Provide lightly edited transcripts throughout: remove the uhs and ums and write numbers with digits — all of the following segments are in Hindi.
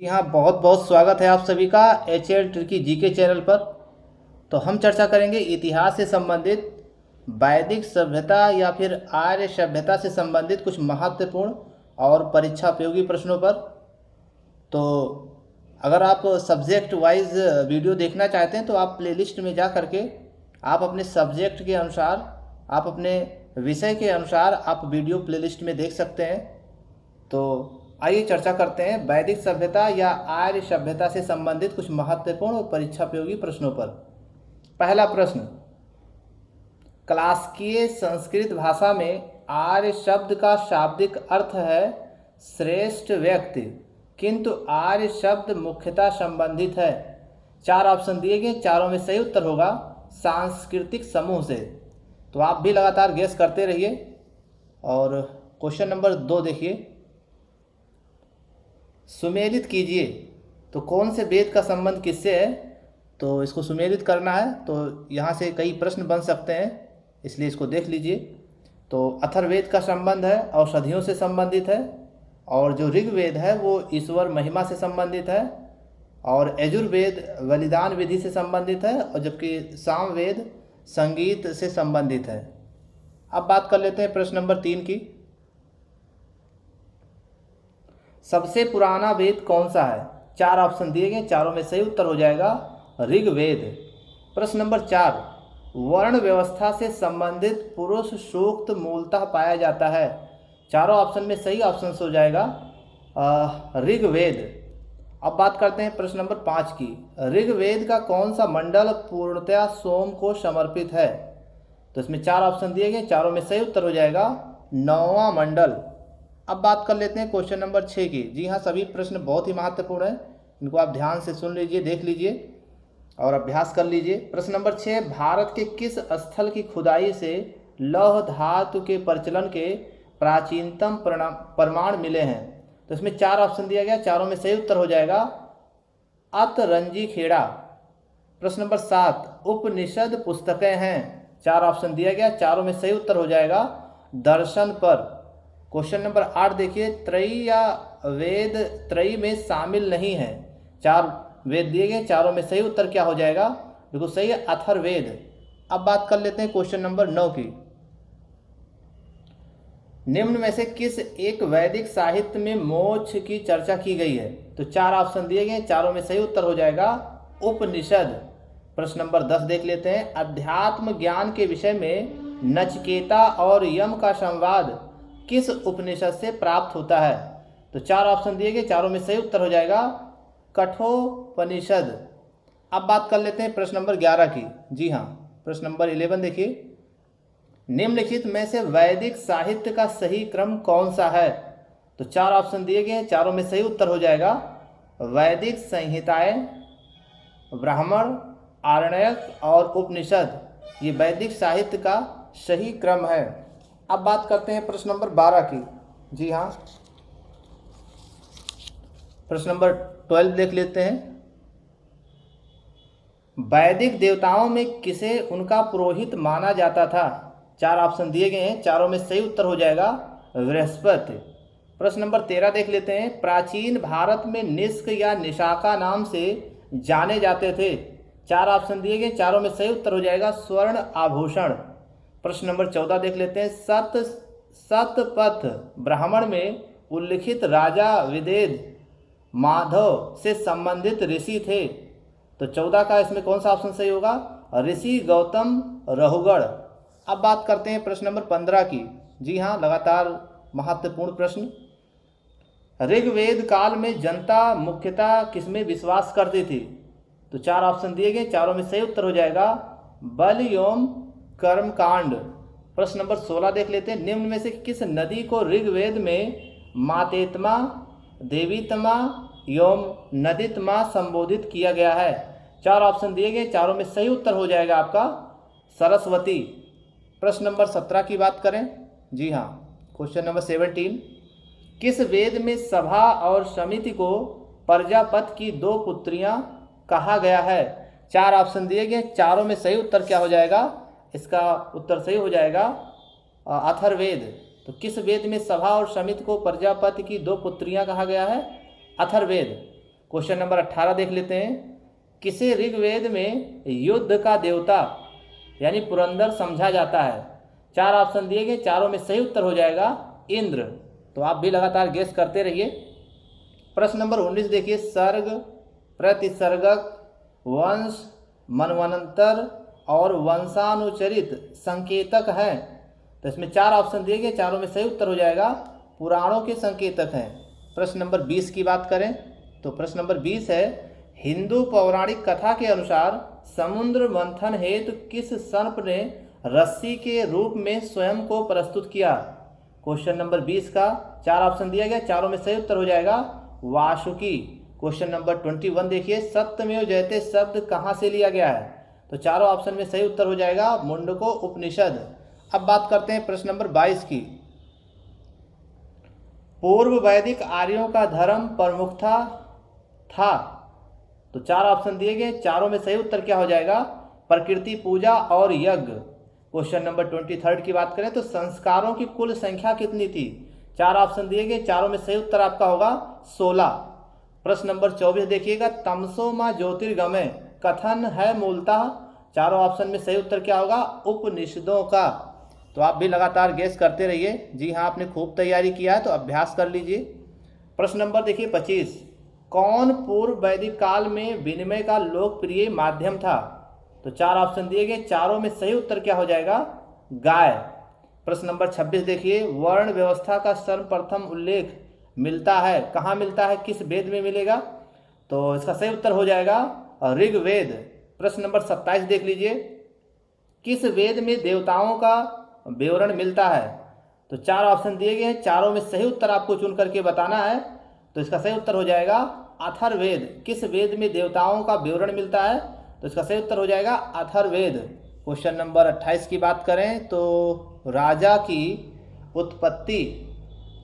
जी हाँ, बहुत बहुत स्वागत है आप सभी का H L tricky GK channel पर। तो हम चर्चा करेंगे इतिहास से संबंधित वैदिक सभ्यता या फिर आर्य सभ्यता से संबंधित कुछ महत्वपूर्ण और परीक्षा उपयोगी प्रश्नों पर। तो अगर आप सब्जेक्ट वाइज वीडियो देखना चाहते हैं तो आप प्लेलिस्ट में जा करके आप अपने सब्जेक्ट के अनुसार, आप अपने विषय के अनुसार आप वीडियो प्लेलिस्ट में देख सकते हैं। तो आइए चर्चा करते हैं वैदिक सभ्यता या आर्य सभ्यता से संबंधित कुछ महत्वपूर्ण और परीक्षापयोगी प्रश्नों पर। पहला प्रश्न, क्लासिकीय संस्कृत भाषा में आर्य शब्द का शाब्दिक अर्थ है श्रेष्ठ व्यक्ति, किंतु आर्य शब्द मुख्यतः संबंधित है। चार ऑप्शन दिए गए, चारों में सही उत्तर होगा सांस्कृतिक समूह से। तो आप भी लगातार गेस करते रहिए। और क्वेश्चन नंबर 2 देखिए, सुमेलित कीजिए। तो कौन से वेद का संबंध किससे है? तो इसको सुमेलित करना है, तो यहाँ से कई प्रश्न बन सकते हैं, इसलिए इसको देख लीजिए। तो अथर्ववेद का संबंध है, औषधियों से संबंधित है। और जो ऋग्वेद है वो ईश्वर महिमा से संबंधित है। और यजुर्वेद बलिदान विधि से संबंधित है, और जबकि सामवेद संगीत से संबंधित है। अब बात कर लेते हैं प्रश्न नंबर 3 की। सबसे पुराना वेद कौन सा है? चार ऑप्शन दिए गए, चारों में सही उत्तर हो जाएगा ऋग्वेद। प्रश्न नंबर 4, वर्ण व्यवस्था से संबंधित पुरुष सूक्त मूलतः पाया जाता है। चारों ऑप्शन में सही ऑप्शन हो जाएगा ऋग्वेद। अब बात करते हैं प्रश्न नंबर 5 की। ऋग्वेद का कौन सा मंडल पूर्णतया सोम को समर्पित है? तो इसमें चार ऑप्शन दिए गए, चारों में सही उत्तर हो जाएगा 9वां मंडल। अब बात कर लेते हैं क्वेश्चन नंबर 6 की। जी हाँ, सभी प्रश्न बहुत ही महत्वपूर्ण हैं, इनको आप ध्यान से सुन लीजिए, देख लीजिए और अभ्यास कर लीजिए। प्रश्न नंबर 6, भारत के किस स्थल की खुदाई से लौह धातु के प्रचलन के प्राचीनतम प्रमाण मिले हैं? तो इसमें चार ऑप्शन दिया गया, चारों में सही उत्तर हो जाएगा अतरंजी खेड़ा। प्रश्न नंबर 7, उपनिषद पुस्तकें हैं। चार ऑप्शन दिया गया, चारों में सही उत्तर हो जाएगा दर्शन पर। क्वेश्चन नंबर 8 देखिए, त्रयी या वेद त्रयी में शामिल नहीं है। चार वेद दिए गए, चारों में सही उत्तर क्या हो जाएगा? बिल्कुल सही है, अथर्ववेद। अब बात कर लेते हैं क्वेश्चन नंबर 9 की। निम्न में से किस एक वैदिक साहित्य में मोक्ष की चर्चा की गई है? तो चार ऑप्शन दिए गए, चारों में सही उत्तर हो जाएगा उपनिषद। प्रश्न नंबर 10 देख लेते हैं, अध्यात्म ज्ञान के विषय में नचिकेता और यम का संवाद किस उपनिषद से प्राप्त होता है? तो चार ऑप्शन दिए गए, चारों में सही उत्तर हो जाएगा कठोपनिषद। अब बात कर लेते हैं प्रश्न नंबर 11 की। जी हाँ, प्रश्न नंबर 11 देखिए, निम्नलिखित में से वैदिक साहित्य का सही क्रम कौन सा है? तो चार ऑप्शन दिए गए, चारों में सही उत्तर हो जाएगा वैदिक संहिताएं, ब्राह्मण, आरण्यक और उपनिषद। ये वैदिक साहित्य का सही क्रम है। अब बात करते हैं प्रश्न नंबर 12 की। जी हाँ, प्रश्न नंबर 12 देख लेते हैं, वैदिक देवताओं में किसे उनका पुरोहित माना जाता था? चार ऑप्शन दिए गए हैं, चारों में सही उत्तर हो जाएगा बृहस्पति। प्रश्न नंबर 13 देख लेते हैं, प्राचीन भारत में निष्क या निशाका नाम से जाने जाते थे। चार ऑप्शन दिए गए, चारों में सही उत्तर हो जाएगा स्वर्ण आभूषण। प्रश्न नंबर 14 देख लेते हैं, सतपथ ब्राह्मण में उल्लिखित राजा विदेद माधव से संबंधित ऋषि थे। तो 14 का इसमें कौन सा ऑप्शन सही होगा? ऋषि गौतम रहुगढ़। अब बात करते हैं प्रश्न नंबर 15 की। जी हाँ, लगातार महत्वपूर्ण प्रश्न। ऋग्वेद काल में जनता मुख्यतः किसमें विश्वास करती थी? तो चार ऑप्शन दिए गए, चारों में सही उत्तर हो जाएगा बल एवं कर्मकांड। प्रश्न नंबर 16 देख लेते हैं, निम्न में से किस नदी को ऋग्वेद में मातेत्मा, देवीतमा एवं नदीतमा संबोधित किया गया है? चार ऑप्शन दिए गए, चारों में सही उत्तर हो जाएगा आपका सरस्वती। प्रश्न नंबर 17 की बात करें। जी हाँ, क्वेश्चन नंबर 17, किस वेद में सभा और समिति को प्रजापति की दो पुत्रियां कहा गया है? चार ऑप्शन दिए गए, चारों में सही उत्तर क्या हो जाएगा? इसका उत्तर सही हो जाएगा अथर्ववेद। तो किस वेद में सभा और समिति को प्रजापति की दो पुत्रियां कहा गया है? अथर्ववेद। क्वेश्चन नंबर 18 देख लेते हैं। किसे ऋग्वेद में युद्ध का देवता यानी पुरंदर समझा जाता है? 4 ऑप्शन दिए गए, चारों में सही उत्तर हो जाएगा इंद्र। तो आप भी लगातार गेस करते रहिए। प्रश्न नंबर 19 देखिए। सर्ग, प्रतिसर्गक, वंश, मनवंतर और वंशानुचरित संकेतक हैं। तो इसमें 4 ऑप्शन दिए गए, चारों में सही उत्तर हो जाएगा पुराणों के संकेतक हैं। प्रश्न नंबर 20 की बात करें तो प्रश्न नंबर 20 है, हिंदू पौराणिक कथा के अनुसार समुद्र मंथन हेतु किस सर्प ने रस्सी के रूप में स्वयं को प्रस्तुत किया? क्वेश्चन नंबर 20 का 4 ऑप्शन दिया गया, चारों में सही उत्तर हो जाएगा वासुकी। क्वेश्चन नंबर 21 देखिए। सत्यमेव जयते शब्द कहाँ से लिया गया है? तो चारों ऑप्शन में सही उत्तर हो जाएगा मुंडको उपनिषद। अब बात करते हैं प्रश्न नंबर 22 की। पूर्व वैदिक आर्यों का धर्म प्रमुखता था। तो 4 ऑप्शन दिए गए, चारों में सही उत्तर क्या हो जाएगा? प्रकृति पूजा और यज्ञ। क्वेश्चन नंबर 23 की बात करें तो संस्कारों की कुल संख्या कितनी थी? 4 ऑप्शन दिए गए, चारों में सही उत्तर आपका होगा 16। प्रश्न नंबर 24 देखिएगा। तमसो मां ज्योतिर्गमय कथन है मूलतः। चारों ऑप्शन में सही उत्तर क्या होगा? उपनिषदों का। तो आप भी लगातार गेस करते रहिए। जी हाँ, आपने खूब तैयारी किया है तो अभ्यास कर लीजिए। प्रश्न नंबर देखिए 25। कौन पूर्व वैदिक काल में विनिमय का लोकप्रिय माध्यम था? तो 4 ऑप्शन दिए गए, चारों में सही उत्तर क्या हो जाएगा? गाय। प्रश्न नंबर 26 देखिए। वर्ण व्यवस्था का सर्वप्रथम उल्लेख मिलता है, कहाँ मिलता है, किस वेद में मिलेगा? तो इसका सही उत्तर हो जाएगा ऋग्वेद। प्रश्न नंबर 27 देख लीजिए। किस वेद में देवताओं का विवरण मिलता है? तो 4 ऑप्शन दिए गए हैं, चारों में सही उत्तर आपको चुन करके बताना है। तो इसका सही उत्तर हो जाएगा अथर्ववेद। किस वेद में देवताओं का विवरण मिलता है? तो इसका सही उत्तर हो जाएगा अथर्ववेद। क्वेश्चन नंबर 28 की बात करें तो राजा की उत्पत्ति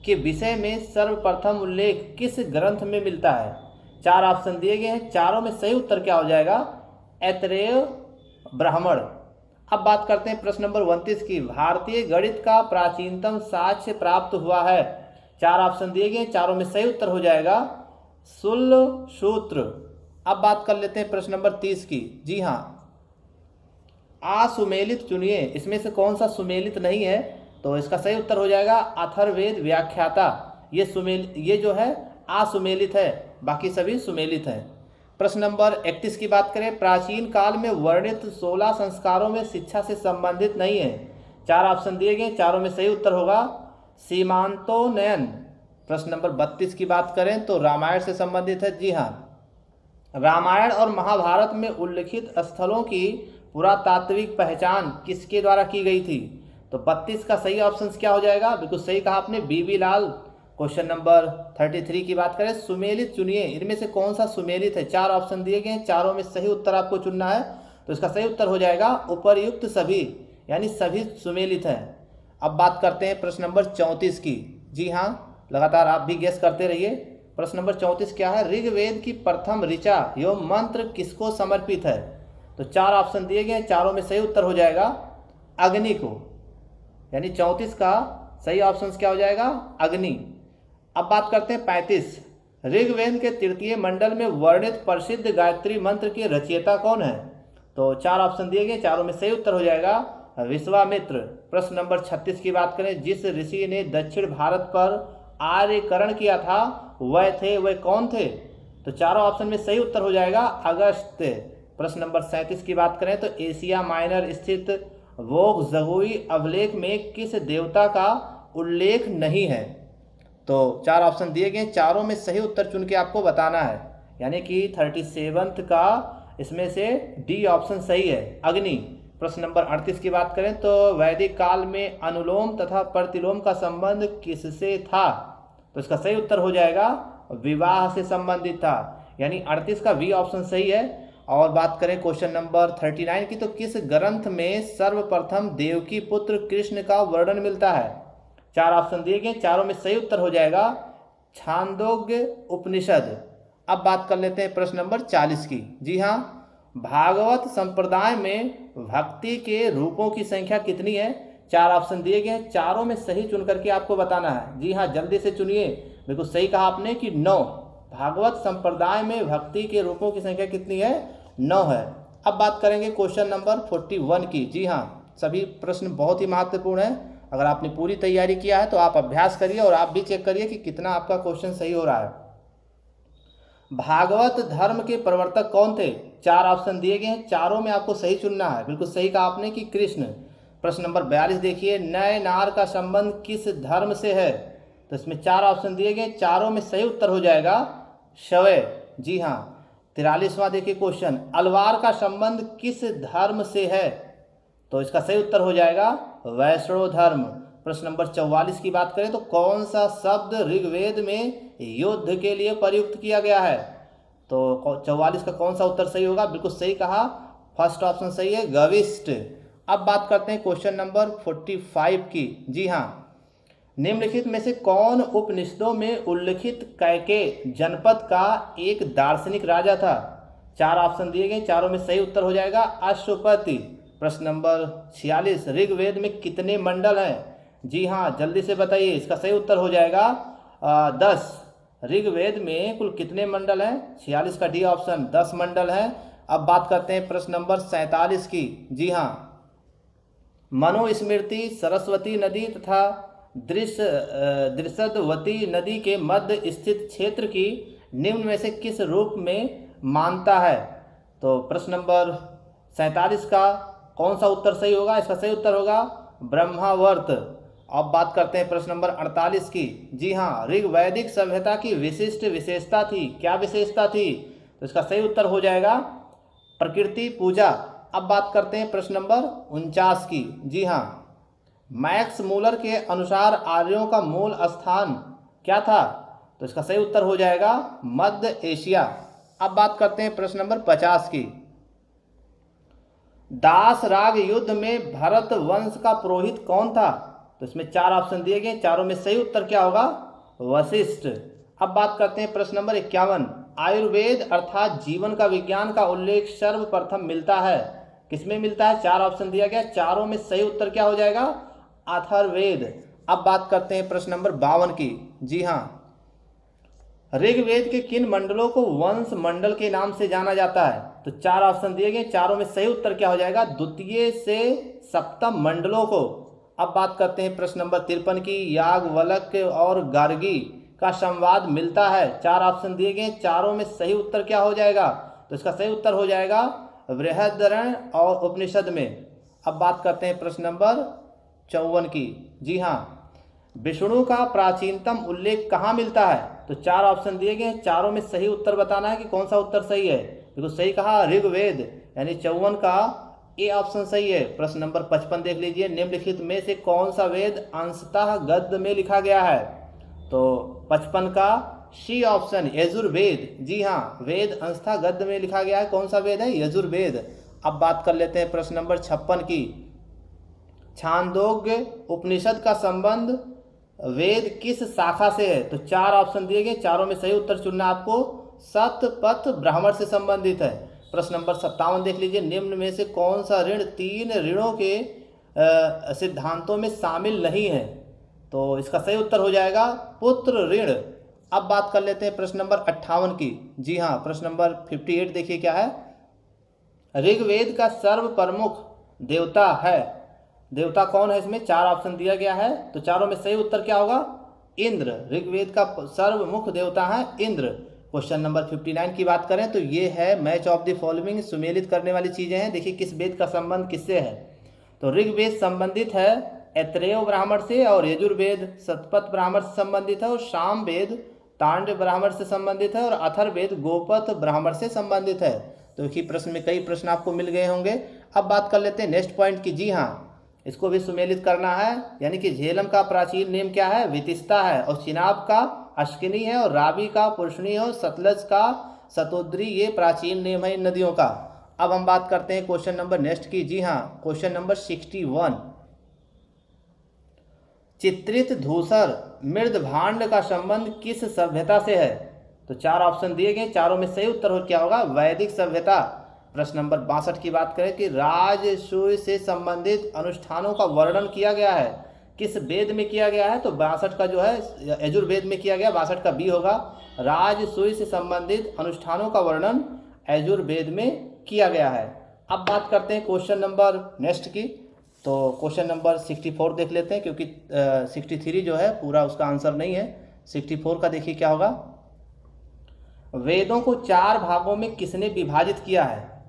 के विषय में सर्वप्रथम उल्लेख किस ग्रंथ में मिलता है? 4 ऑप्शन दिए गए हैं, चारों में सही उत्तर क्या हो जाएगा? ऐतरेय ब्राह्मण। अब बात करते हैं प्रश्न नंबर 29 की। भारतीय गणित का प्राचीनतम साक्ष्य प्राप्त हुआ है। 4 ऑप्शन दिए गए, चारों में सही उत्तर हो जाएगा शूलसूत्र। अब बात कर लेते हैं प्रश्न नंबर 30 की। जी हाँ, असुमेलित चुनिए, इसमें से कौन सा सुमेलित नहीं है? तो इसका सही उत्तर हो जाएगा अथर्ववेद व्याख्याता। ये जो है असुमेलित है, बाकी सभी सुमेलित हैं। प्रश्न नंबर 31 की बात करें। प्राचीन काल में वर्णित 16 संस्कारों में शिक्षा से संबंधित नहीं है। 4 ऑप्शन दिए गए, चारों में सही उत्तर होगा सीमांतोन्नयन। प्रश्न नंबर 32 की बात करें तो रामायण से संबंधित है। जी हाँ, रामायण और महाभारत में उल्लिखित स्थलों की पुरातात्विक पहचान किसके द्वारा की गई थी? तो 32 का सही ऑप्शन क्या हो जाएगा? बिल्कुल सही कहा आपने, बीबी लाल। क्वेश्चन नंबर 33 की बात करें। सुमेलित चुनिए, इनमें से कौन सा सुमेलित है? 4 ऑप्शन दिए गए, चारों में सही उत्तर आपको चुनना है। तो इसका सही उत्तर हो जाएगा उपर्युक्त सभी, यानी सभी सुमेलित हैं। अब बात करते हैं प्रश्न नंबर 34 की। जी हाँ, लगातार आप भी गेस करते रहिए। प्रश्न नंबर 34 क्या है? ऋग्वेद की प्रथम ऋचा एवं मंत्र किसको समर्पित है? तो 4 ऑप्शन दिए गए, चारों में सही उत्तर हो जाएगा अग्नि को, यानी 34 का सही ऑप्शन क्या हो जाएगा? अग्नि। अब बात करते हैं 35। ऋग्वेद के तृतीय मंडल में वर्णित प्रसिद्ध गायत्री मंत्र के रचयिता कौन है? तो 4 ऑप्शन दिए गए, चारों में सही उत्तर हो जाएगा विश्वामित्र। प्रश्न नंबर 36 की बात करें। जिस ऋषि ने दक्षिण भारत पर आर्यकरण किया था वह कौन थे? तो चारों ऑप्शन में सही उत्तर हो जाएगा अगस्त्य। प्रश्न नंबर 37 की बात करें तो एशिया माइनर स्थित वोगजगुई अभिलेख में किस देवता का उल्लेख नहीं है? तो 4 ऑप्शन दिए गए, चारों में सही उत्तर चुन के आपको बताना है, यानी कि 37 का इसमें से डी ऑप्शन सही है, अग्नि। प्रश्न नंबर 38 की बात करें तो वैदिक काल में अनुलोम तथा प्रतिलोम का संबंध किससे था? तो इसका सही उत्तर हो जाएगा विवाह से संबंधित था, यानी 38 का बी ऑप्शन सही है। और बात करें क्वेश्चन नंबर 39 की तो किस ग्रंथ में सर्वप्रथम देवकी पुत्र कृष्ण का वर्णन मिलता है? 4 ऑप्शन दिए गए, चारों में सही उत्तर हो जाएगा छांदोग्य उपनिषद। अब बात कर लेते हैं प्रश्न नंबर 40 की। जी हाँ, भागवत संप्रदाय में भक्ति के रूपों की संख्या कितनी है? 4 ऑप्शन दिए गए, चारों में सही चुन करके आपको बताना है। जी हाँ, जल्दी से चुनिए। बिल्कुल सही कहा आपने कि 9। भागवत संप्रदाय में भक्ति के रूपों की संख्या कितनी है? 9 है। अब बात करेंगे क्वेश्चन नंबर 41 की। जी हाँ, सभी प्रश्न बहुत ही महत्वपूर्ण है। अगर आपने पूरी तैयारी किया है तो आप अभ्यास करिए और आप भी चेक करिए कि कितना आपका क्वेश्चन सही हो रहा है। भागवत धर्म के प्रवर्तक कौन थे? 4 ऑप्शन दिए गए हैं, चारों में आपको सही चुनना है। बिल्कुल सही कहा आपने कि कृष्ण। प्रश्न नंबर 42 देखिए, नय नार का संबंध किस धर्म से है? तो इसमें 4 ऑप्शन दिए गए, चारों में सही उत्तर हो जाएगा शवय। जी हाँ। 43वां देखिए क्वेश्चन, अलवार का संबंध किस धर्म से है? तो इसका सही उत्तर हो जाएगा वैष्णव धर्म। प्रश्न नंबर 44 की बात करें तो कौन सा शब्द ऋग्वेद में युद्ध के लिए प्रयुक्त किया गया है? तो 44 का कौन सा उत्तर सही होगा? बिल्कुल सही कहा, फर्स्ट ऑप्शन सही है, गविष्ट। अब बात करते हैं क्वेश्चन नंबर 45 की। जी हाँ, निम्नलिखित में से कौन उपनिषदों में उल्लिखित कैकेय जनपद का एक दार्शनिक राजा था? 4 ऑप्शन दिए गए, चारों में सही उत्तर हो जाएगा अश्वपति। प्रश्न नंबर 46, ऋग्वेद में कितने मंडल हैं? जी हाँ, जल्दी से बताइए, इसका सही उत्तर हो जाएगा 10। ऋग्वेद में कुल कितने मंडल हैं? 46 का डी ऑप्शन, 10 मंडल हैं। अब बात करते हैं प्रश्न नंबर 47 की। जी हाँ, मनुस्मृति सरस्वती नदी तथा दृशदवती नदी के मध्य स्थित क्षेत्र की निम्न में से किस रूप में मानता है? तो प्रश्न नंबर 47 का कौन सा उत्तर सही होगा? इसका सही उत्तर होगा ब्रह्मावर्त। अब बात करते हैं प्रश्न नंबर 48 की। जी हाँ, ऋग्वैदिक सभ्यता की विशिष्ट विशेषता थी, क्या विशेषता थी? तो इसका सही उत्तर हो जाएगा प्रकृति पूजा। अब बात करते हैं प्रश्न नंबर 49 की। जी हाँ, मैक्स मूलर के अनुसार आर्यों का मूल स्थान क्या था? तो इसका सही उत्तर हो जाएगा मध्य एशिया। अब बात करते हैं प्रश्न नंबर 50 की। दास राग युद्ध में भरत वंश का पुरोहित कौन था? तो इसमें 4 ऑप्शन दिए गए, चारों में सही उत्तर क्या होगा? वशिष्ठ। अब बात करते हैं प्रश्न नंबर 51, आयुर्वेद अर्थात जीवन का विज्ञान का उल्लेख सर्वप्रथम मिलता है, किसमें मिलता है? 4 ऑप्शन दिया गया, चारों में सही उत्तर क्या हो जाएगा? अथर्ववेद। अब बात करते हैं प्रश्न नंबर 52 की। जी हाँ, ऋग्वेद के किन मंडलों को वंश मंडल के नाम से जाना जाता है? तो 4 ऑप्शन दिए गए, चारों में सही उत्तर क्या हो जाएगा? द्वितीय से सप्तम मंडलों को। अब बात करते हैं प्रश्न नंबर 53 की। याज्ञवल्क्य और गार्गी का संवाद मिलता है, 4 ऑप्शन दिए गए, चारों में सही उत्तर क्या हो जाएगा? तो इसका सही उत्तर हो जाएगा बृहदारण्य और उपनिषद में। अब बात करते हैं प्रश्न नंबर 54 की। जी हाँ, विष्णु का प्राचीनतम उल्लेख कहाँ मिलता है? तो 4 ऑप्शन दिए गए, चारों में सही उत्तर बताना है कि कौन सा उत्तर सही है। देखो सही कहा ऋग्वेद, यानी 54 का ए ऑप्शन सही है। प्रश्न नंबर 55 देख लीजिए, निम्नलिखित में से कौन सा वेद अंशतः गद्य में लिखा गया है? तो 55 का सी ऑप्शन यजुर्वेद। जी हाँ, वेद अंशतः गद्य में लिखा गया है, कौन सा वेद है? यजुर्वेद। अब बात कर लेते हैं प्रश्न नंबर 56 की। छांदोग्य उपनिषद का संबंध वेद किस शाखा से है? तो 4 ऑप्शन दिए गए, चारों में सही उत्तर चुनना आपको शतपथ ब्राह्मण से संबंधित है। प्रश्न नंबर 57 देख लीजिए, निम्न में से कौन सा ऋण 3 ऋणों के सिद्धांतों में शामिल नहीं है? तो इसका सही उत्तर हो जाएगा पुत्र ऋण। अब बात कर लेते हैं प्रश्न नंबर 58 की। जी हाँ, प्रश्न नंबर 58 देखिए क्या है। ऋग्वेद का सर्व प्रमुख देवता है, देवता कौन है? इसमें 4 ऑप्शन दिया गया है, तो चारों में सही उत्तर क्या होगा? इंद्र। ऋग्वेद का सर्वमुख देवता है इंद्र। क्वेश्चन नंबर 59 की बात करें तो ये है मैच ऑफ द फॉलोइंग, सुमेलित करने वाली चीजें हैं। देखिए किस वेद का संबंध किससे है? तो ऋग्वेद संबंधित है ऐत्रेय ब्राह्मण से, और यजुर्वेद शतपथ ब्राह्मण से संबंधित है, और सामवेद तांड ब्राह्मण से संबंधित है, और अथर्ववेद गोपथ ब्राह्मण से संबंधित है। तो एक ही प्रश्न में कई प्रश्न आपको मिल गए होंगे। अब बात कर लेते हैं नेक्स्ट पॉइंट की। जी हाँ, इसको भी सुमेलित करना है, यानी कि झेलम का प्राचीन नेम क्या है? वितिस्ता है, और चिनाब का अश्किनी है, और रावी का पुरुषनी है, और सतलज का सतोद्री, ये प्राचीन नेम है इन नदियों का। अब हम बात करते हैं क्वेश्चन नंबर नेक्स्ट की। जी हाँ, क्वेश्चन नंबर 61, चित्रित धूसर मृदभांड का संबंध किस सभ्यता से है? तो 4 ऑप्शन दिए गए, चारों में सही उत्तर हो क्या होगा? वैदिक सभ्यता। प्रश्न नंबर 62 की बात करें कि राजसूय से संबंधित अनुष्ठानों का वर्णन किया गया है, किस वेद में किया गया है? तो 62 का जो है यजुर्वेद में किया गया, 62 का बी होगा। राजसूय से संबंधित अनुष्ठानों का वर्णन यजुर्वेद में किया गया है। अब बात करते हैं क्वेश्चन नंबर नेक्स्ट की। तो क्वेश्चन नंबर 64 देख लेते हैं, क्योंकि 63 जो है पूरा उसका आंसर नहीं है। 64 का देखिए क्या होगा। वेदों को 4 भागों में किसने विभाजित किया है?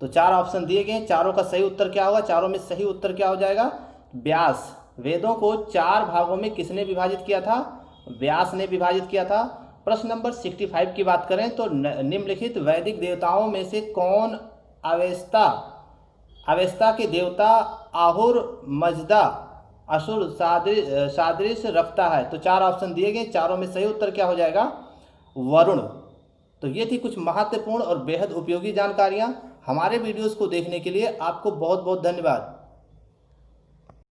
तो 4 ऑप्शन दिए गए हैं, चारों का सही उत्तर क्या होगा? चारों में सही उत्तर क्या हो जाएगा? व्यास। वेदों को 4 भागों में किसने विभाजित किया था? व्यास ने विभाजित किया था। प्रश्न नंबर 65 की बात करें तो निम्नलिखित वैदिक देवताओं में से कौन अवेस्ता के देवता आहुर मजदा असुर सादृश्य रखता है? तो 4 ऑप्शन दिए गए, चारों में सही उत्तर क्या हो जाएगा? वरुण। तो ये थी कुछ महत्वपूर्ण और बेहद उपयोगी जानकारियाँ। हमारे वीडियोस को देखने के लिए आपको बहुत बहुत धन्यवाद।